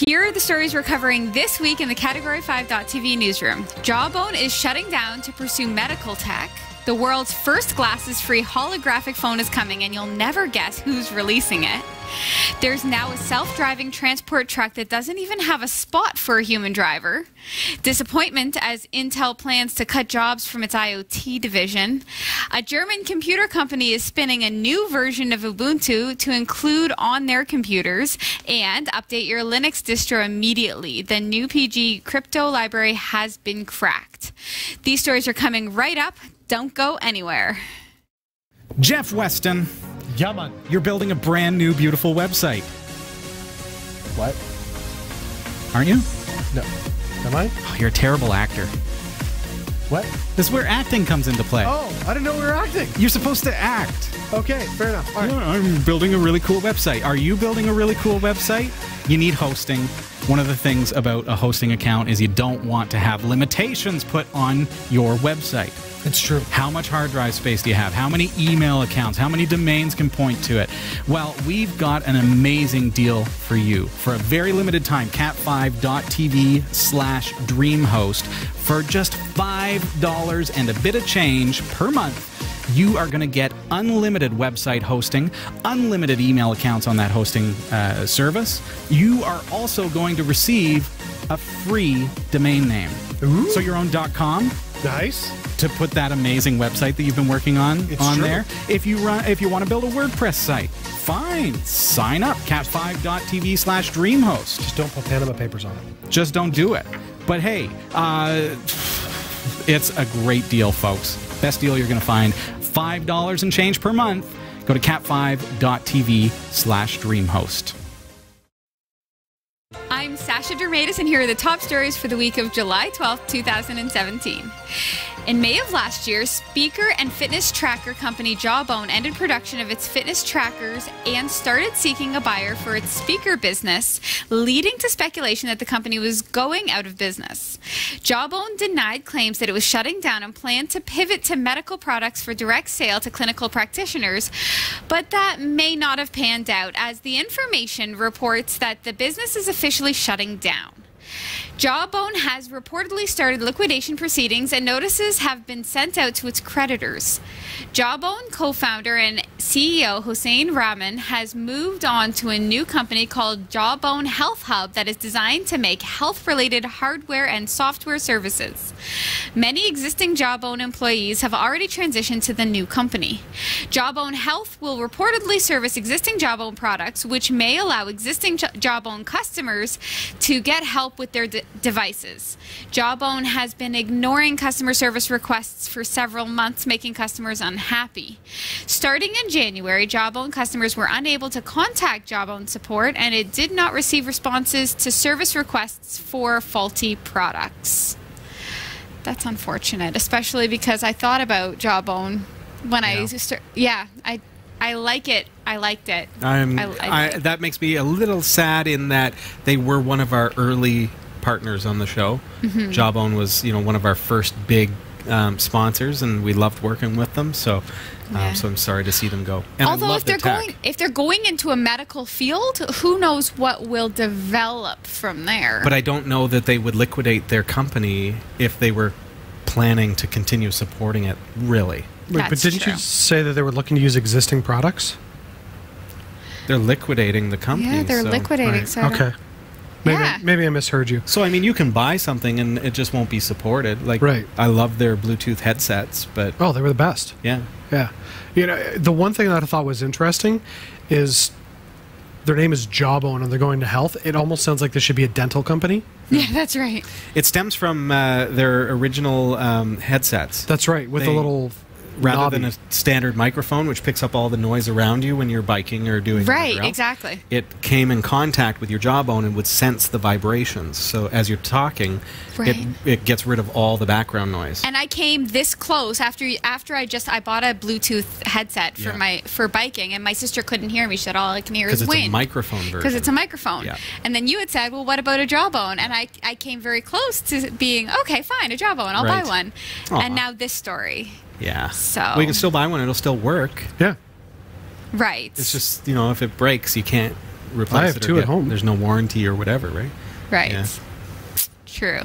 Here are the stories we're covering this week in the Category 5.tv newsroom. Jawbone is shutting down to pursue medical tech. The world's first glasses-free holographic phone is coming, and you'll never guess who's releasing it. There's now a self-driving transport truck that doesn't even have a spot for a human driver. Disappointment as Intel plans to cut jobs from its IoT division. A German computer company is spinning a new version of Ubuntu to include on their computers. And update your Linux distro immediately. The GnuPG crypto library has been cracked. These stories are coming right up. Don't go anywhere. Jeff Weston. Yeah, man. You're building a brand new, beautiful website. What? Aren't you? No. Am I? Oh, you're a terrible actor. What? This is where acting comes into play. Oh, I didn't know we were acting. You're supposed to act. Okay, fair enough. All right. I'm building a really cool website. Are you building a really cool website? You need hosting. One of the things about a hosting account is you don't want to have limitations put on your website. It's true. How much hard drive space do you have? How many email accounts? How many domains can point to it? Well, we've got an amazing deal for you. For a very limited time, cat5.tv/dreamhost, for just $5 and a bit of change per month, you are going to get unlimited website hosting, unlimited email accounts on that hosting service. You are also going to receive a free domain name. Ooh. So your own .com. Nice. To put that amazing website that you've been working on there. If you want to build a WordPress site, fine. Sign up. cat5.tv/dreamhost. Just don't put Panama Papers on it. Just don't do it. But hey, it's a great deal, folks. Best deal you're going to find. $5 and change per month. Go to cat5.tv/dreamhost. I'm Sasha Dermatis, and here are the top stories for the week of July 12th, 2017. In May of last year, speaker and fitness tracker company Jawbone ended production of its fitness trackers and started seeking a buyer for its speaker business, leading to speculation that the company was going out of business. Jawbone denied claims that it was shutting down and planned to pivot to medical products for direct sale to clinical practitioners, but that may not have panned out, as the information reports that the business is officially shutting down. Jawbone has reportedly started liquidation proceedings, and notices have been sent out to its creditors. Jawbone co-founder and CEO Hossein Rahman has moved on to a new company called Jawbone Health Hub that is designed to make health-related hardware and software services. Many existing Jawbone employees have already transitioned to the new company. Jawbone Health will reportedly service existing Jawbone products, which may allow existing Jawbone customers to get help with their devices. Jawbone has been ignoring customer service requests for several months, making customers unhappy. Starting in January, Jawbone customers were unable to contact Jawbone support, and it did not receive responses to service requests for faulty products. That's unfortunate, especially because I thought about Jawbone when I like it. I liked it. That makes me a little sad in that they were one of our early partners on the show. Mm-hmm. Jawbone was, one of our first big sponsors, and we loved working with them. So, so I'm sorry to see them go. And although if they're going into a medical field, who knows what will develop from there? But I don't know that they would liquidate their company if they were planning to continue supporting it. Really. Wait, but didn't you say that they were looking to use existing products? They're liquidating the company. Yeah, they're liquidating. Right. So okay. Maybe I misheard you. So, I mean, you can buy something and it just won't be supported. Like, right. I love their Bluetooth headsets, but... Oh, they were the best. Yeah. Yeah. The one thing that I thought was interesting is their name is Jawbone and they're going to health. It almost sounds like this should be a dental company. Yeah, that's right. It stems from their original headsets. That's right, with a little... Rather than a standard microphone, which picks up all the noise around you when you're biking or doing right, else, exactly. It came in contact with your jawbone and would sense the vibrations. So as you're talking, it gets rid of all the background noise. And I came this close after I bought a Bluetooth headset for biking, and my sister couldn't hear me. She said all I can hear is wind. Because it's a microphone version. Because it's a microphone. Yeah. And then you had said, well, what about a jawbone? And I came very close to being, okay, fine, a jawbone. I'll buy one. Aww. And now this story. Yeah. So we can still buy one. It'll still work. Yeah. Right. It's just, if it breaks, you can't replace I have it or two at home. There's no warranty or whatever, right? Right. Yeah. True.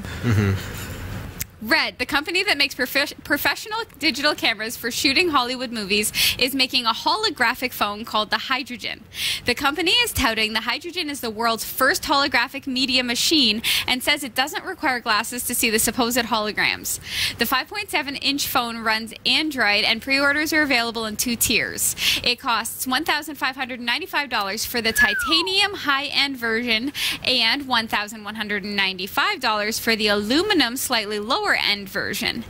Red, the company that makes professional digital cameras for shooting Hollywood movies, is making a holographic phone called the Hydrogen. The company is touting the Hydrogen is the world's first holographic media machine and says it doesn't require glasses to see the supposed holograms. The 5.7-inch phone runs Android, and pre-orders are available in 2 tiers. It costs $1,595 for the titanium high-end version and $1,195 for the aluminum slightly lower end version.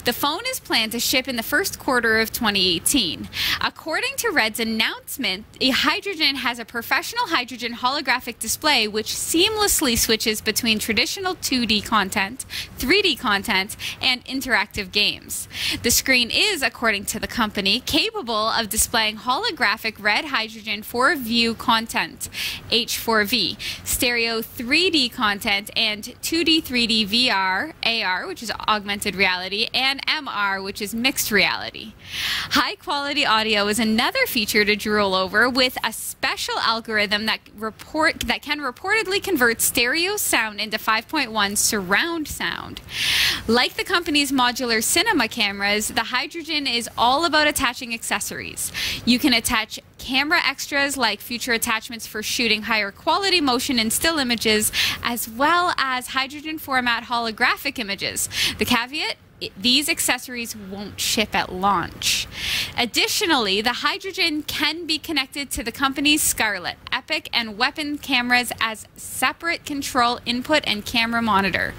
The phone is planned to ship in the first quarter of 2018. According to Red's announcement, a Hydrogen has a professional hydrogen holographic display which seamlessly switches between traditional 2D content, 3D content, and interactive games. The screen is, according to the company, capable of displaying holographic red hydrogen 4-view content, H4V, stereo 3D content, and 2D 3D VR, AR, which is augmented reality, and MR, which is mixed reality. High quality audio is another feature to drool over, with a special algorithm that can reportedly convert stereo sound into 5.1 surround sound. Like the company's modular cinema cameras, the Hydrogen is all about attaching accessories. You can attach camera extras like future attachments for shooting higher quality motion and still images, as well as Hydrogen format holographic images. The caveat: these accessories won't ship at launch. Additionally, the Hydrogen can be connected to the company's Scarlett, Epic, and Weapon cameras as separate control input and camera monitor.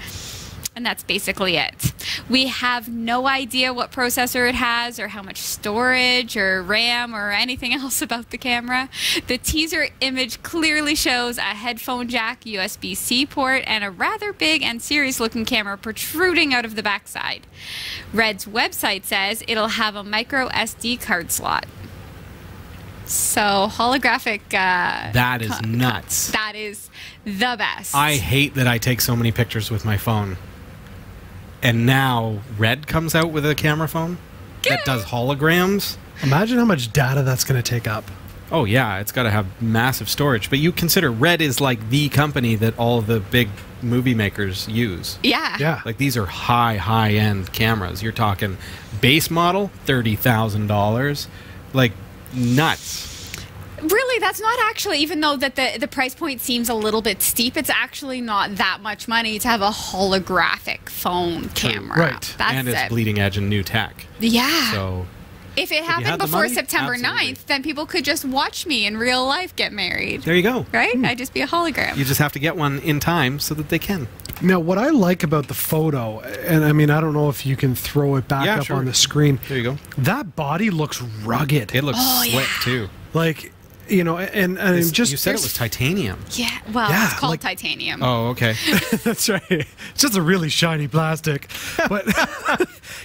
And that's basically it. We have no idea what processor it has or how much storage or RAM or anything else about the camera. The teaser image clearly shows a headphone jack, USB-C port, and a rather big and serious-looking camera protruding out of the backside. Red's website says it'll have a micro SD card slot. So, holographic... that is nuts. That is the best. I hate that I take so many pictures with my phone. And now Red comes out with a camera phone that does holograms. Imagine how much data that's going to take up. Oh, yeah, it's got to have massive storage. But you consider Red is like the company that all the big movie makers use. Yeah. Yeah. Like, these are high-end cameras. You're talking base model, $30,000. Like, nuts. Really, that's not actually, even though that the price point seems a little bit steep, it's actually not that much money to have a holographic phone camera. Right. That's and it's it. bleeding edge and new tech. Yeah. So if it had happened the before money, September absolutely. 9th, then people could just watch me in real life get married. there you go. Right? I'd just be a hologram. You just have to get one in time so that they can. Now, what I like about the photo, and I mean, I don't know if you can throw it back up sure. on the screen. There you go. That body looks rugged. It looks Oh, slick, yeah. too. Like, you know, and just... You said it was titanium. Yeah, well, Yeah, it's called like- titanium. Oh, okay. That's right. It's just a really shiny plastic. But,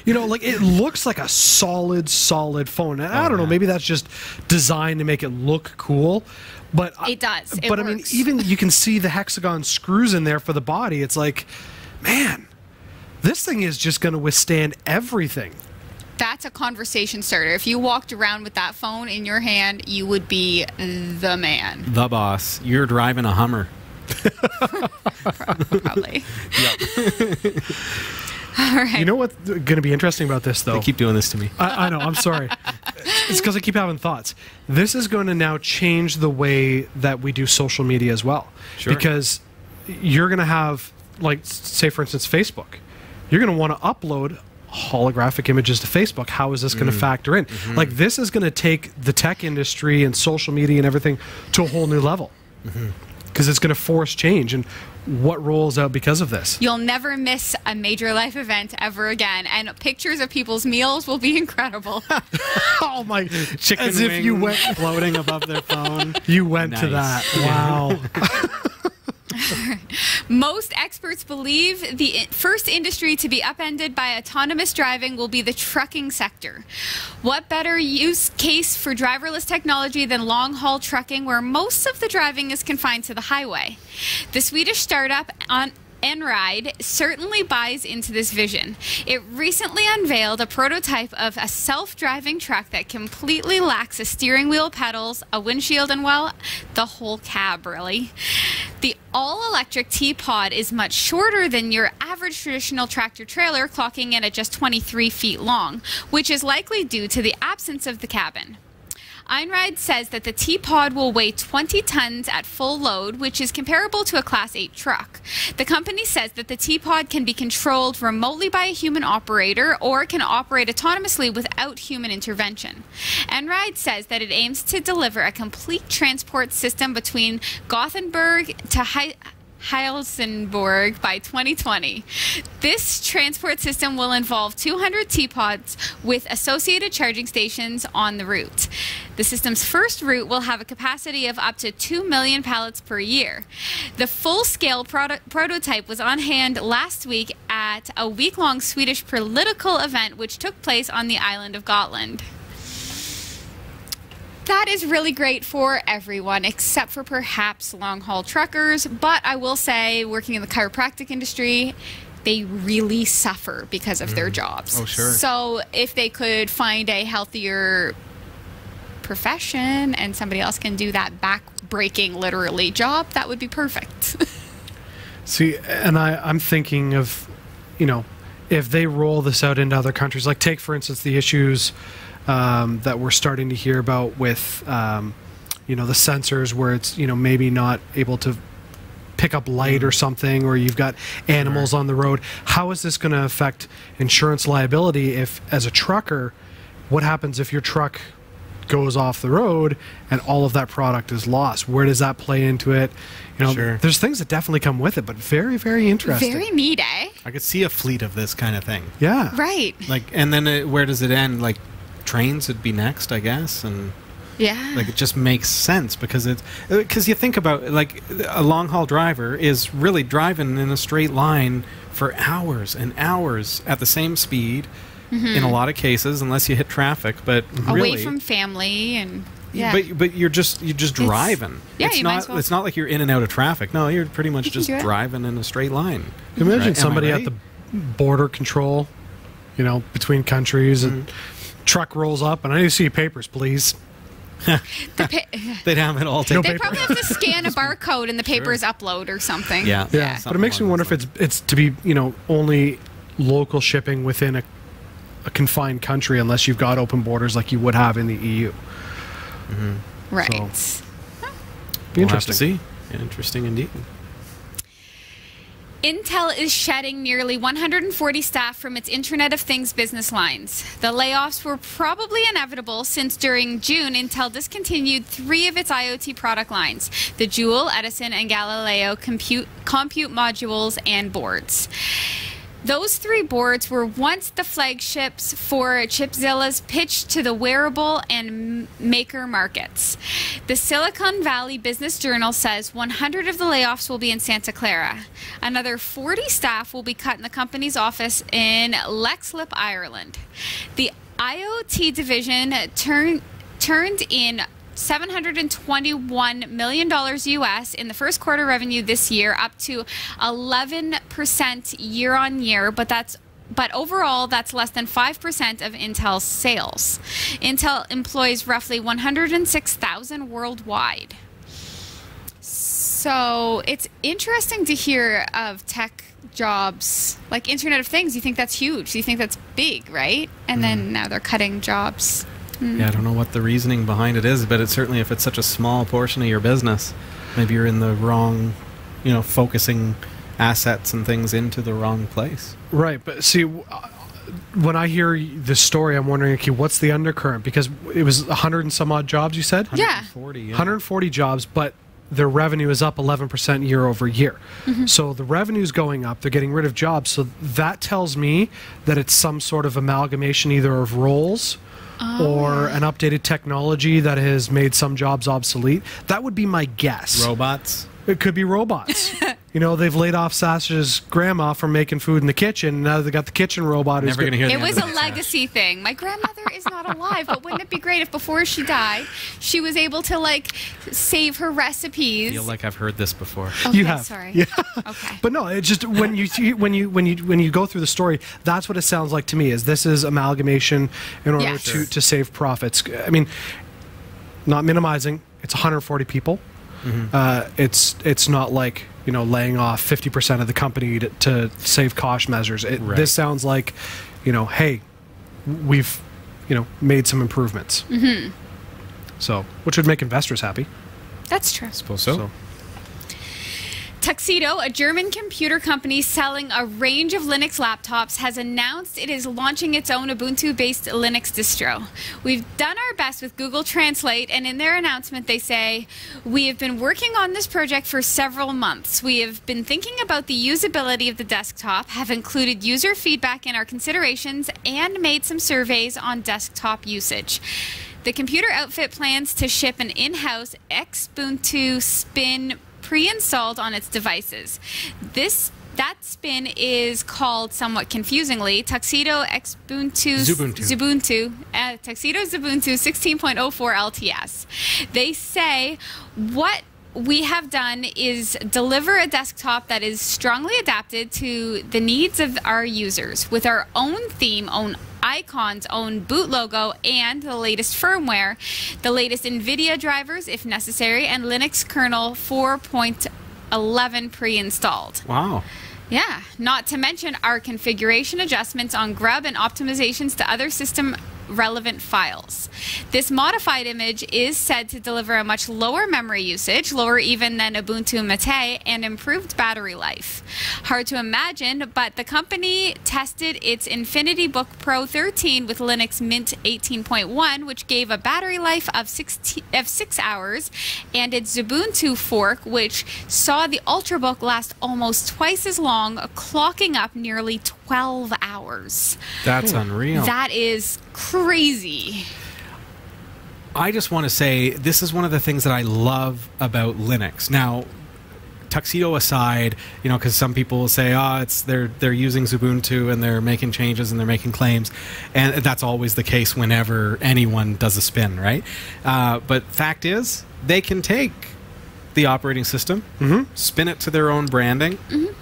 you know, like, it looks like a solid phone. And I don't know, yeah. maybe that's just designed to make it look cool. But It does. It But, I mean, works. even you can see the hexagon screws in there for the body. It's like, man, this thing is just going to withstand everything. That's a conversation starter. If you walked around with that phone in your hand, you would be the man. The boss. You're driving a Hummer. Probably. All right. You know what's going to be interesting about this, though? They keep doing this to me. I know, I'm sorry. It's because I keep having thoughts. This is going to now change the way that we do social media as well. Sure. Because you're going to have, like, say, for instance, Facebook. You're going to want to upload holographic images to Facebook. How is this going to factor in? Like, this is going to take the tech industry and social media and everything to a whole new level. Because it's going to force change. And what rolls out because of this? You'll never miss a major life event ever again, and pictures of people's meals will be incredible. Oh my! Chicken As if you went, floating above their phone. you went to that. Nice. Wow. Most experts believe the first industry to be upended by autonomous driving will be the trucking sector. What better use case for driverless technology than long-haul trucking, where most of the driving is confined to the highway? The Swedish startup Enride certainly buys into this vision. It recently unveiled a prototype of a self-driving truck that completely lacks a steering wheel, pedals, a windshield, and, well, the whole cab, really. The all-electric T-Pod is much shorter than your average traditional tractor-trailer, clocking in at just 23 feet long, which is likely due to the absence of the cabin. Einride says that the T-Pod will weigh 20 tons at full load, which is comparable to a Class 8 truck. The company says that the T-Pod can be controlled remotely by a human operator or can operate autonomously without human intervention. Einride says that it aims to deliver a complete transport system between Gothenburg to Helsingborg by 2020. This transport system will involve 200 T-Pods with associated charging stations on the route. The system's first route will have a capacity of up to 2 million pallets per year. The full-scale prototype was on hand last week at a week-long Swedish political event which took place on the island of Gotland. That is really great for everyone, except for perhaps long-haul truckers. But I will say, working in the chiropractic industry, they really suffer because of their jobs. Oh, sure. So if they could find a healthier profession and somebody else can do that back-breaking, literally, job, that would be perfect. See, and I'm thinking of, you know, if they roll this out into other countries, like take, for instance, the issues that we're starting to hear about with, you know, the sensors where it's, you know, maybe not able to pick up light or something, or you've got animals on the road. How is this going to affect insurance liability if, as a trucker, what happens if your truck goes off the road and all of that product is lost? Where does that play into it? You know, there's things that definitely come with it, but very, very interesting. Very neat, eh? I could see a fleet of this kind of thing. Yeah. Right. Like, and then where does it end? Like, trains would be next, I guess, and yeah, like it just makes sense because you think about, like, a long haul driver is really driving in a straight line for hours and hours at the same speed in a lot of cases, unless you hit traffic, but away really, from family and yeah. But you're just driving. Yeah, it's you not might as well. It's not like you're in and out of traffic. No, you're pretty much just driving in a straight line. Imagine Right? somebody Am I at right? the border control, you know, between countries, and truck rolls up, and I need to see your papers, please. They'd have it all taken. They probably have to scan a barcode and the papers upload or something. Yeah. Yeah, but it makes me wonder if it's to be, you know, only local shipping within a confined country, unless you've got open borders like you would have in the EU. Right. So, We'll interesting. have to see. Interesting indeed. Intel is shedding nearly 140 staff from its Internet of Things business lines. The layoffs were probably inevitable since during June, Intel discontinued 3 of its IoT product lines, the Joule, Edison, and Galileo compute modules and boards. Those 3 boards were once the flagships for Chipzilla's pitch to the wearable and maker markets. The Silicon Valley Business Journal says 100 of the layoffs will be in Santa Clara. Another 40 staff will be cut in the company's office in Leixlip, Ireland. The IoT division turned in $721 million US in the first quarter revenue this year, up to 11% year on year, but overall that's less than 5% of Intel's sales. Intel employs roughly 106,000 worldwide. So it's interesting to hear of tech jobs like Internet of Things. You think that's huge, you think that's big, right? And then now they're cutting jobs. Yeah, I don't know what the reasoning behind it is, but it's certainly, if it's such a small portion of your business, maybe you're in the wrong, you know, focusing assets and things into the wrong place. Right, but see, when I hear this story, I'm wondering, okay, what's the undercurrent? Because it was 100 and some odd jobs, you said? Yeah. 140, yeah. 140 jobs, but their revenue is up 11% year over year. So the revenue's going up, they're getting rid of jobs, so that tells me that it's some sort of amalgamation either of roles or an updated technology that has made some jobs obsolete. That would be my guess. Robots? It could be robots. you know, they've laid off Sasha's grandma from making food in the kitchen. Now they got the kitchen robot. Never going to hear the It end was of a this, legacy thing. My grandmother is not alive, but wouldn't it be great if before she died, she was able to like save her recipes? I feel like I've heard this before. Okay, You have. Sorry. Yeah. Okay. But no, it's just when you go through the story, that's what it sounds like to me. Is this is amalgamation in order Yes. to save profits? I mean, not minimizing. It's 140 people. It's not like, you know, laying off 50% of the company to save cost measures. Right. This sounds like, you know, hey, we've, you know, made some improvements. So, which would make investors happy. That's true. Suppose so. Tuxedo, a German computer company selling a range of Linux laptops, has announced it is launching its own Ubuntu-based Linux distro. We've done our best with Google Translate, and in their announcement they say, "We have been working on this project for several months. We have been thinking about the usability of the desktop, have included user feedback in our considerations, and made some surveys on desktop usage." The computer outfit plans to ship an in-house Ubuntu spin pre-installed on its devices. That spin is called, somewhat confusingly, Tuxedo Ubuntu 16.04 LTS. They say what we have done is deliver a desktop that is strongly adapted to the needs of our users with our own theme, own icons, own boot logo, and the latest firmware, the latest NVIDIA drivers if necessary, and Linux kernel 4.11 pre-installed. Wow. Yeah, not to mention our configuration adjustments on Grub and optimizations to other system relevant files. This modified image is said to deliver a much lower memory usage, lower even than Ubuntu Mate, and improved battery life. Hard to imagine, but the company tested its Infinity Book Pro 13 with Linux Mint 18.1, which gave a battery life of 6 hours, and its Ubuntu fork, which saw the Ultrabook last almost twice as long, clocking up nearly 12 hours. That's unreal. That is crazy. I just want to say this is one of the things that I love about Linux. Now, Tuxedo aside, you know, because some people will say, they're using Ubuntu and they're making changes and they're making claims, and that's always the case whenever anyone does a spin, right? But fact is, they can take the operating system, spin it to their own branding,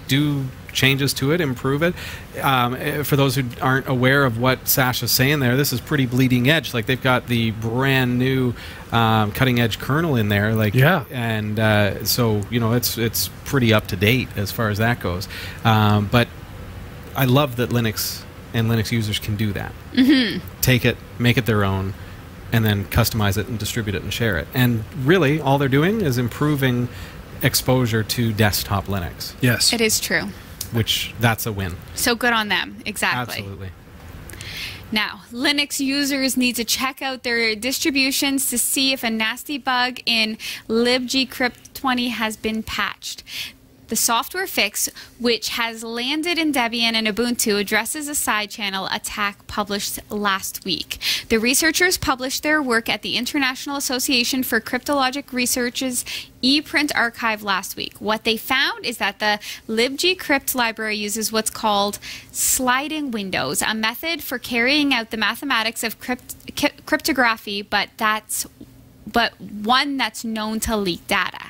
do changes to it, improve it. For those who aren't aware of what Sasha's saying there, this is pretty bleeding edge. Like, they've got the brand new cutting edge kernel in there. Like, yeah, and so you know it's pretty up to date as far as that goes. But I love that Linux and Linux users can do that. Take it, make it their own, and then customize it and distribute it and share it. And really, all they're doing is improving exposure to desktop Linux. Yes, It is true. Which, that's a win. So good on them. Exactly. Absolutely. Now, Linux users need to check out their distributions to see if a nasty bug in libgcrypt 20 has been patched. The software fix, which has landed in Debian and Ubuntu, addresses a side channel attack published last week. The researchers published their work at the International Association for Cryptologic Research's ePrint archive last week. What they found is that the libgcrypt library uses what's called sliding windows, a method for carrying out the mathematics of cryptography, but one that's known to leak data.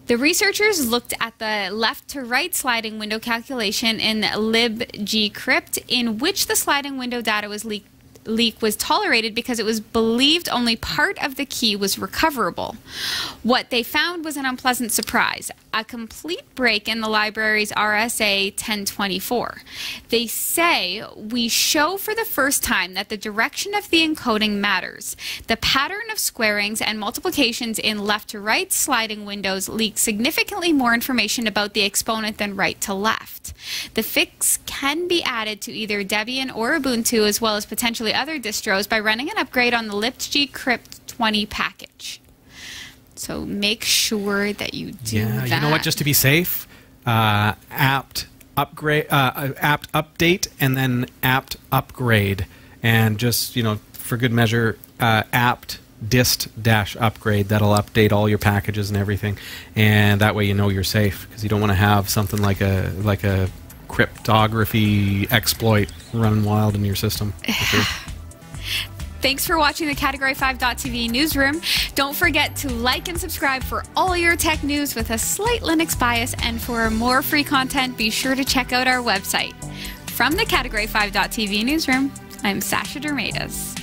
The researchers looked at the left-to-right sliding window calculation in libgcrypt, in which the sliding window data leak was tolerated because it was believed only part of the key was recoverable. What they found was an unpleasant surprise, a complete break in the library's RSA 1024. They say, "We show for the first time that the direction of the encoding matters. The pattern of squarings and multiplications in left-to-right sliding windows leak significantly more information about the exponent than right to left. The fix can be added to either Debian or Ubuntu, as well as potentially other distros, by running an upgrade on the libgcrypt 20 package." So make sure that you do that. You know what? Just to be safe, apt update, and then apt upgrade, and just, you know, for good measure, apt dist-upgrade that'll update all your packages and everything, and that way you know you're safe, because you don't want to have something like a cryptography exploit running wild in your system. Thanks for watching the Category 5.tv newsroom. Don't forget to like and subscribe for all your tech news with a slight Linux bias, and for more free content, be sure to check out our website. From the Category 5.tv newsroom, I'm Sasha Dermadas.